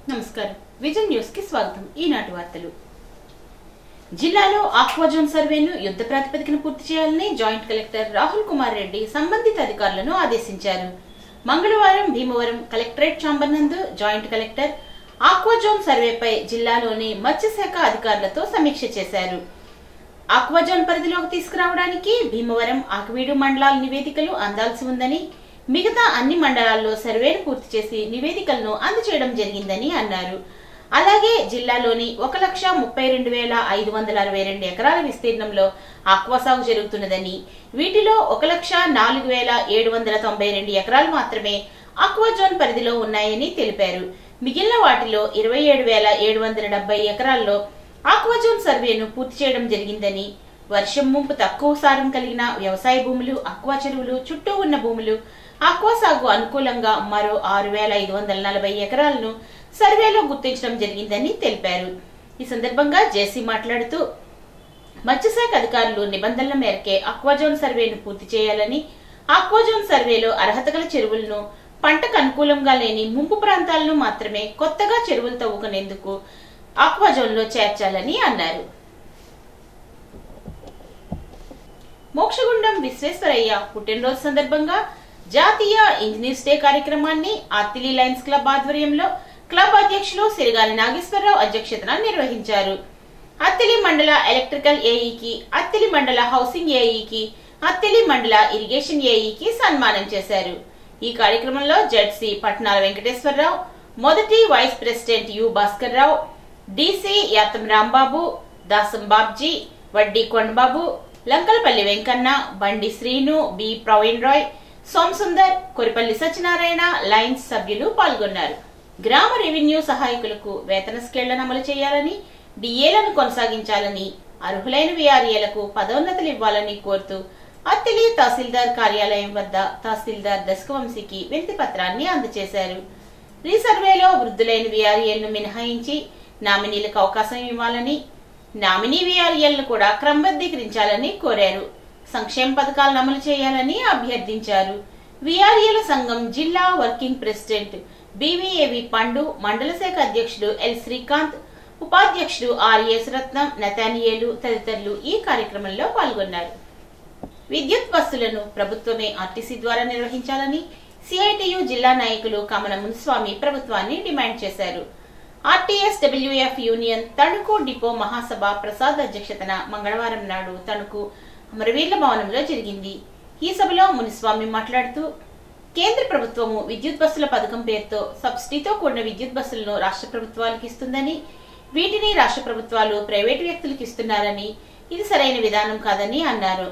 నమస్కారం vision news కి స్వాగతం। ఈనాటి వార్తలు। జిల్లాలో ఆక్వాజోన్ సర్వేను యుద్ధ ప్రాతిపదికన పూర్తి చేయాలని జాయింట్ కలెక్టర్ రాహుల్ కుమార్ రెడ్డి సంబంధిత అధికారులను ఆదేశించారు। మంగళవారం భీమవరం కలెక్టరేట్ ఛాంబర్ నందు జాయింట్ కలెక్టర్ ఆక్వాజోన్ సర్వేపై జిల్లాలోని మత్స్యశాఖ అధికారులతో సమీక్ష చేశారు। ఆక్వాజోన్ పరిధిలోకి తీసుకురావడానికి భీమవరం ఆకివీడు మండలాల నివేదికలు అందాల్సి ఉందని, మిగతా అన్ని మండలాల్లో సర్వేను పూర్తి చేసి నివేదికలను అందజేయడం జరిగిందని అన్నారు। అలాగే జిల్లాలోని 1,32,562 ఎకరాల విస్తీర్ణంలో ఆక్వా సాగు జరుగుతున్నదని, వీటిలో 1,04,792 ఎకరాలు మాత్రమే ఆక్వాజోన్ పరిధిలో ఉన్నాయని తెలిపారు। మిగిలిన వాటిలో 27,770 ఎకరాల్లో ఆక్వాజోన్ సర్వేను పూర్తి చేయడం జరిగిందని, వర్షం ముంపు తక్కువ సారం కలిగిన వ్యవసాయ భూములు, ఆక్వా చెరువులు చుట్టూ ఉన్న భూములు ఆక్వా సాగు అనుకూలంగా మరో 6,540 ఎకరాలను సర్వేలో గుర్తించడం జరిగిందని తెలిపారు। ఈ సందర్భంగా జేసీ మాట్లాడుతూ మత్స్యశాఖ అధికారులు నిబంధనల మేరకే ఆక్వాజోన్ సర్వేను పూర్తి చేయాలని, ఆక్వాజోన్ సర్వేలో అర్హత గల చెరువులను పంటకు అనుకూలంగా లేని ముంపు ప్రాంతాలను మాత్రమే కొత్తగా చెరువులు తవ్వుకునేందుకు ఆక్వాజోన్ లో చేర్చాలని అన్నారు। మోక్షగుండం విశ్వేశ్వరయ్య పుట్టినరోజు సందర్భంగా జాతీయ ఇంజనీర్స్ డే కార్యక్రమాన్ని ఆర్తిలి లయన్స్ క్లబ్ ఆధ్వర్యంలో క్లబ్ అధ్యక్షులు సిరిగాలి నాగేశ్వరరావు అధ్యక్షతన నిర్వహించారు। అత్తిలి మండల ఎలక్ట్రికల్ ఏఈకి, అత్తిలి మండల హౌసింగ్ ఏఈకి, అత్తిలి మండల ఇరిగేషన్ ఏఈకి సన్మానం చేశారు। ఈ కార్యక్రమంలో జడ్సీ పట్నాల వెంకటేశ్వరరావు, మొదటి vice president U Bhaskar Rao, DC Yatam Rambabu, Dasam Babji, Vaddi Kondababu, Lankalapalli Venkanna, Bandi Srinu, B Praveen Roy, Somasundar, Koripalli Satyanarayana Lions సభ్యులు పాల్గొన్నారు। గ్రామ రెవెన్యూ సహాయకులకు వేతన స్కేళ్లను అమలు చేయాలని, డిఏలను కొనసాగించాలని, అర్హులైన విఆర్ఏలకు పదోన్నతులు ఇవ్వాలని కోరుతూ అత్తిలి తహసీల్దార్ కార్యాలయం వద్ద తహసీల్దార్ దశకవంశీకి వినతి పత్రాన్ని అందజేశారు। రీసర్వేలో వృద్ధులైన విఆర్ఏలను మినహాయించి నామినీలకు అవకాశం ఇవ్వాలని, నామినీ విఆర్ఏలను కూడా క్రమబద్ధీకరించాలని కోరారు। సంక్షేమ పథకాలను అమలు చేయాలని అభ్యర్థించారు। విఆర్ఏల సంఘం జిల్లా వర్కింగ్ ప్రెసిడెంట్ బివిఏవి పండు, మండల శాఖ అధ్యక్షుడు ఎల్ శ్రీకాంత్, ఉపాధ్యక్షుడు ఆర్ఎస్ రత్నం, నతానియేలు తదితరులు ఈ కార్యక్రమంలో పాల్గొన్నారు। విద్యుత్ బస్సులను ప్రభుత్వమే ఆర్టీసీ ద్వారా నిర్వహించాలని సిఐటియు జిల్లా నాయకులు కమల మునిస్వామి ప్రభుత్వాన్ని డిమాండ్ చేశారు। RTS WF union Tanuku depot మహాసభ ప్రసాద్ అధ్యక్షతన మంగళవారం నాడు తణుకు అమరవీర్ల భవనంలో జరిగింది। ఈ సభలో మునిస్వామి మాట్లాడుతూ కేంద్ర ప్రభుత్వము విద్యుత్ బస్సుల పథకం పేరుతో సబ్సిడీతో కూడిన విద్యుత్ బస్సులను రాష్ట్ర ప్రభుత్వాలకు ఇస్తుందని, వీటిని రాష్ట్ర ప్రభుత్వాలు ప్రైవేటు వ్యక్తులకు ఇస్తున్నారని, ఇది సరైన విధానం కాదని అన్నారు।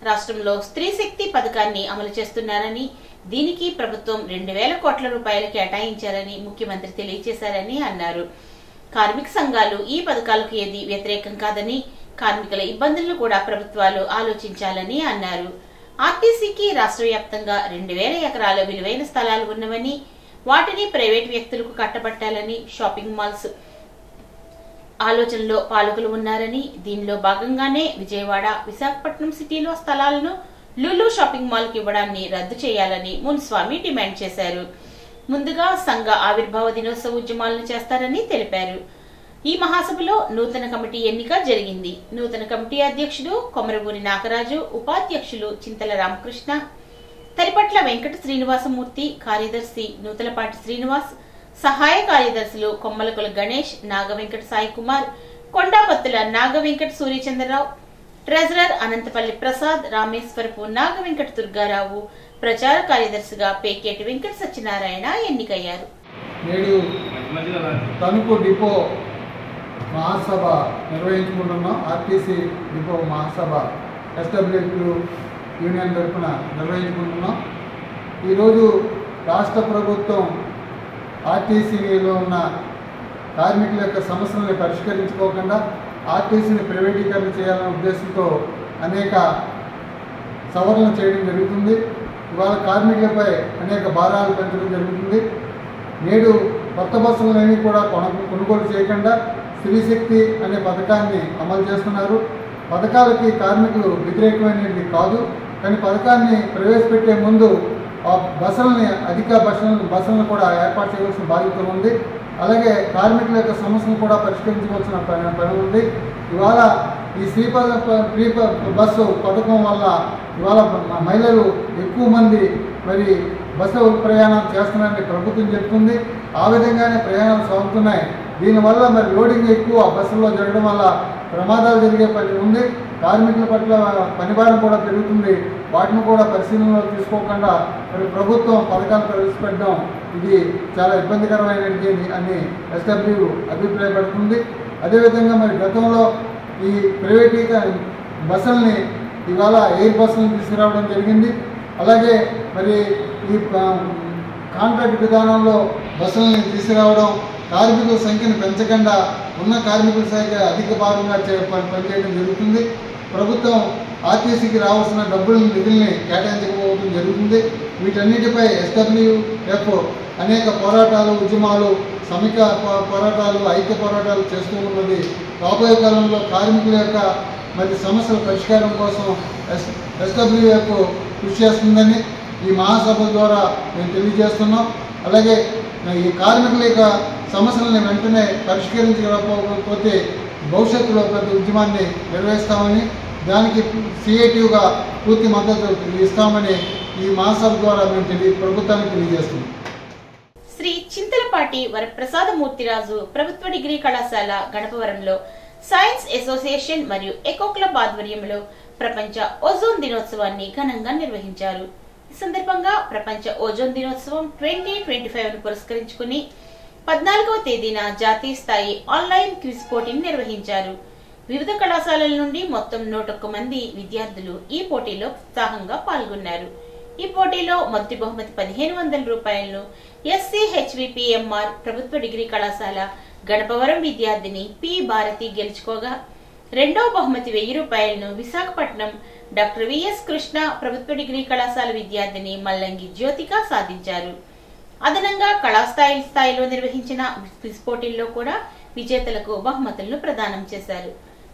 రాష్ట్రంలో స్త్రీ శక్తి పథకాన్ని అమలు చేస్తున్నారని, దీనికి ప్రభుత్వం 2,000 కోట్ల రూపాయలు కేటాయించారని ముఖ్యమంత్రి తెలియజేశారని అన్నారు। కార్మిక సంఘాలు ఈ పథకాలకు ఏది వ్యతిరేకం కాదని, కార్మికుల ఇబ్బందులను కూడా ప్రభుత్వాలు ఆలోచించాలని అన్నారు। ఆర్టీసీకి రాష్ట్ర వ్యాప్తంగా 2,000 ఎకరాల విలువైన స్థలాలు ఉన్నవని, వాటిని ప్రైవేట్ వ్యక్తులకు కట్టబట్టాలని, షాపింగ్ మాల్స్ ఆలోచనలో పాలకులు ఉన్నారని, దీనిలో భాగంగానే విజయవాడ, విశాఖపట్నం సిటీలో స్థలాలను లులు షాపింగ్ మాల్ కి ఇవ్వడాన్ని రద్దు చేయాలని మునిస్వామి డిమాండ్ చేశారు। ముందుగా సంఘ ఆవిర్భావ దినోత్సవ ఉద్యమాలను చేస్తారని తెలిపారు। ఈ మహాసభలో నూతన కమిటీ ఎన్నిక జరిగింది। నూతన కమిటీ అధ్యక్షుడు కొమరవూరి నాగరాజు, ఉపాధ్యక్షులు చింతల రామకృష్ణ, తరిపట్ల వెంకట శ్రీనివాసమూర్తి, కార్యదర్శి నూతలపాటి శ్రీనివాస్, సహాయ కార్యదర్శులు కొమ్మలకుల గణేష్, నాగ వెంకట సాయి కుమార్, కొండాపత్తుల నాగ వెంకట సూర్యచంద్రరావు, ట్రెజరర్ అనంతపల్లి ప్రసాద్, రామేశ్వరపు నాగ వెంకట దుర్గారావు, ప్రచార కార్యదర్శిగా పేకేటి వెంకట సత్యనారాయణ ఎన్నికయ్యారు। మహాసభ నిర్వహించుకుంటున్నాం। ఆర్టీసీ డిపో మహాసభ ఎస్డబ్ల్యూఎఫ్ యూనియన్ తరఫున నిర్వహించుకుంటున్నాం। ఈరోజు రాష్ట్ర ప్రభుత్వం ఆర్టీసీలో ఉన్న కార్మికుల యొక్క సమస్యలను పరిష్కరించుకోకుండా ఆర్టీసీని ప్రైవేటీకరణ చేయాలనే ఉద్దేశంతో అనేక సవరణలు చేయడం జరుగుతుంది। ఇవాళ కార్మికులపై అనేక భారాలు పెంచడం జరుగుతుంది। నేడు కొత్త బస్సులనేవి కూడా కొనుగోలు చేయకుండా స్త్రీశక్తి అనే పథకాన్ని అమలు చేస్తున్నారు। పథకాలకి కార్మికులు వ్యతిరేకమైనది కాదు, కానీ పథకాన్ని ప్రవేశపెట్టే ముందు బస్సులని అధిక బస్సులను కూడా ఏర్పాటు చేయవలసిన బాధ్యత ఉంది। అలాగే కార్మికుల యొక్క సమస్యను కూడా పరిష్కరించవలసిన పని ఉంది. ఇవాళ ఈ ఫ్రీ బస్సు పథకం వల్ల ఇవాళ మహిళలు ఎక్కువ మంది మరి బస్సు ప్రయాణం చేస్తున్నారని ప్రభుత్వం చెప్తుంది. ఆ విధంగానే ప్రయాణాలు సాగుతున్నాయి. దీనివల్ల మరి లోడింగ్ ఎక్కువ బస్సుల్లో జరగడం వల్ల ప్రమాదాలు జరిగే పని ఉంది. కార్మికుల పట్ల పనిభారం కూడా పెరుగుతుంది. వాటిని కూడా పరిశీలనలో తీసుకోకుండా మరి ప్రభుత్వం పథకాలు ప్రవేశపెట్టడం ఇది చాలా ఇబ్బందికరమైనది అని ఎస్డబ్ల్యూ అభిప్రాయపడుతుంది. అదేవిధంగా మరి గతంలో ఈ ప్రైవేటీకరణ బస్సుల్ని ఇవాళ ఎయిర్ బస్సులను తీసుకురావడం జరిగింది. అలాగే మరి ఈ కాంట్రాక్ట్ విధానంలో బస్సులని తీసుకురావడం కార్మికుల సంఖ్యను పెంచకుండా ఉన్న కార్మికుల సంఖ్య అధిక భాగంగా పనిచేయడం జరుగుతుంది. ప్రభుత్వం ఆర్టీసీకి రావాల్సిన నిధుల్ని కేటాయించకపోవడం జరుగుతుంది. వీటన్నిటిపై ఎస్డబ్ల్యూఎఫ్ అనేక పోరాటాలు, ఉద్యమాలు, సమిక పోరాటాలు, ఐక్య పోరాటాలు చేస్తూ ఉన్నది. రాబోయే కాలంలో కార్మికుల యొక్క మరి సమస్యల పరిష్కారం కోసం ఎస్డబ్ల్యూఎఫ్ కృషి చేస్తుందని ఈ మహాసభ ద్వారా మేము తెలియజేస్తున్నాం. అలాగే ఈ కార్మికుల యొక్క సమస్యలను వెంటనే పరిష్కరించకపోతే భవిష్యత్తులో పెద్ద ఉద్యమాన్ని నిర్వహిస్తామని, దానికి సిఐటియుగా పూర్తి మద్దతు ఇస్తామని ఈ మహాసభ ద్వారా మేము ప్రభుత్వానికి తెలియజేస్తున్నాం. శ్రీ చింతలపాటి వరప్రసాదమూర్తిరాజు ప్రభుత్వ డిగ్రీ కళాశాల గణపవరంలో సైన్స్ అసోసియేషన్ మరియు ఎకో క్లబ్ ఆధ్వర్యంలో ప్రపంచ ఓజోన్ దినోత్సవాన్ని ఘనంగా నిర్వహించారు. ఈ సందర్భంగా ప్రపంచ ఓజోన్ దినోత్సవం 2025ను పురస్కరించుకుని 14వ తేదీన జాతీయ స్థాయి ఆన్లైన్ క్విజ్ పోటీని నిర్వహించారు. వివిధ కళాశాలల నుండి మొత్తం 101 మంది విద్యార్థులు ఈ పోటీలో ఉత్సాహంగా పాల్గొన్నారు. ఈ పోటీలో మొదటి బహుమతి 1500 రూపాయలను SCHVPMR ప్రభుత్వ డిగ్రీ కళాశాల గణపవరం విద్యార్థిని పి భారతి గెలుచుకోగా, రెండవ బహుమతి 1000 రూపాయలను విశాఖపట్నం డాక్టర్ విఎస్ కృష్ణ ప్రభుత్వ డిగ్రీ కళాశాల విద్యార్థిని మల్లంగి జ్యోతిక సాధించారు. అదనంగా స్థాయిలో నిర్వహించిన క్విజ్ పోటీల్లో కూడా విజేతలకు బహుమతులను ప్రదానం చేశారు.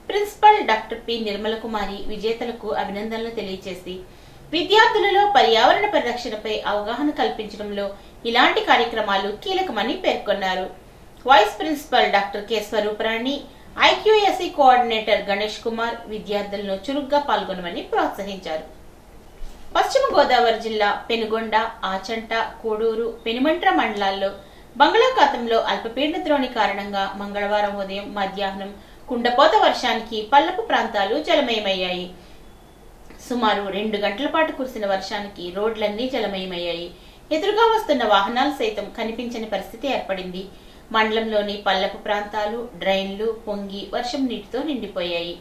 ప్రిన్సిపల్ డాక్టర్ పి నిర్మల కుమారి విజేతలకు అభినందనలు తెలియజేసి విద్యార్థులలో పర్యావరణ పరిరక్షణపై అవగాహన కల్పించడంలో ఇలాంటి కార్యక్రమాలు కీలకమని పేర్కొన్నారు. Vice principal doctor K Swarooparani, IQSE coordinator Ganesh Kumar విద్యార్థులను చురుగ్గా పాల్గొనమని ప్రోత్సహించారు. పశ్చిమ గోదావరి జిల్లా పెనుగొండ, ఆచంట, కోడూరు, పెనుమంట్ర మండలాల్లో బంగాళాఖాతంలో అల్పపీడన ద్రోణి కారణంగా మంగళవారం ఉదయం మధ్యాహ్నం కుండపోత వర్షానికి పల్లపు ప్రాంతాలు జలమయమయ్యాయి. సుమారు 2 గంటల పాటు కురిసిన వర్షానికి రోడ్లన్నీ జలమయమయ్యాయి. ఎదురుగా వస్తున్న వాహనాలు సైతం కనిపించని పరిస్థితి ఏర్పడింది. మండలంలోని పల్లపు ప్రాంతాలు, డ్రైన్లు పొంగి వర్షం నీటితో నిండిపోయాయి.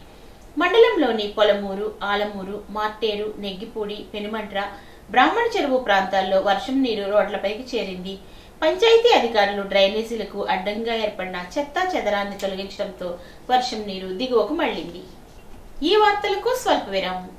మండలంలోని పొలమూరు, ఆలమూరు, మార్టేరు, నెగ్గిపూడి, పెనుమంట్ర, బ్రాహ్మణ చెరువు ప్రాంతాల్లో వర్షం నీరు రోడ్లపైకి చేరింది. పంచాయతీ అధికారులు డ్రైనేజీలకు అడ్డంగా ఏర్పడిన చెత్తా చెదరాన్ని తొలగించడంతో వర్షం నీరు దిగువకు మళ్లింది. ఈ వార్తలకు స్వల్ప విరామం.